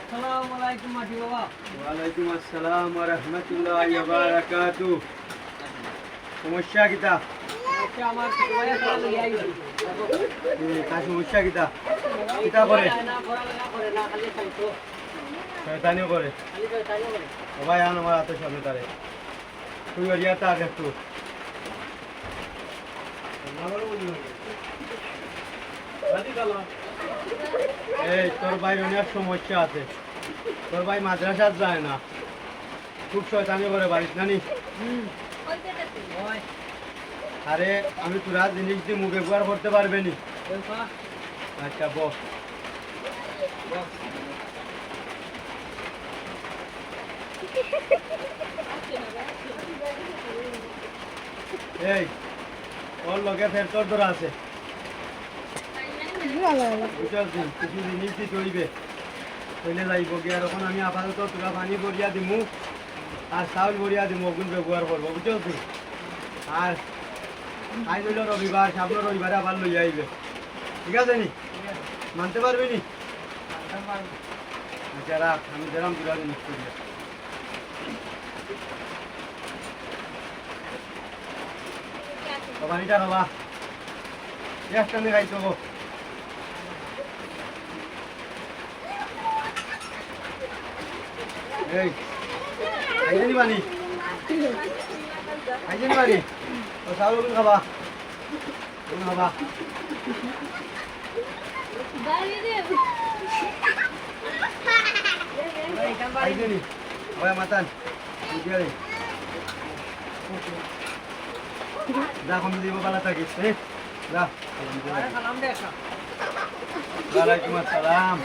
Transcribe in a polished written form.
আসসালামু আলাইকুম মাটি বাবা। ওয়ালাইকুম আসসালাম ওয়া রাহমাতুল্লাহি ওয়া বারাকাতুহু। সমস্যা কিতা? আচ্ছা আমার ভাই আসলে লই আইছি। তার সমস্যা কিতা? কিতা করে? না পড়ালেখা করে না খালি খাইতো। শয়তানি করে। খালি শয়তানি করে। সবাই আন আমার হাতে সামনে তারে। তুই ওরিয়া তার একটু। এই তোর ভাই অনেক সমস্যা আছে। তোর ভাই মাদ্রাসা যায় না, খুব শয়তানি করে বাড়িস জানি। ওই আরে আমি তোরা জিনিস দিয়ে মুখে ব্যবহার করতে পারবে নি। ওই পা আচ্ছা বস। এই ওর লগে ফের তোর ধরা আছে। বুঝলি কিছু জিনিস দিয়ে চলিবে চলে যাইব গিয়ে এখন আমি আপাতত তোরা পানি ভরিয়া দিমু আর চাউল ভরিয়া দিমু ওগুন ব্যবহার করবো বুঝলি। আর আজ হইল রবিবার, সামনে রবিবারে আবার লইয়া আইবে, ঠিক আছে নি? মানতে পারবি নি? আচ্ছা রাখ, আমি দিলাম তোরা জিনিস করিয়া। পানিটা খাবা একটা নিয়ে খাইতে হবো। এই খাইছেনি পানি? খাইছেনি পানি? ও চাউল ওগুন খাবা, ওগুন খাবা। খাইছেনি? ওই মাতান বুঝিয়া রে যা কম দিব পালা থাকিস যা। সালাম দে। ওয়ালাইকুম আসসালাম।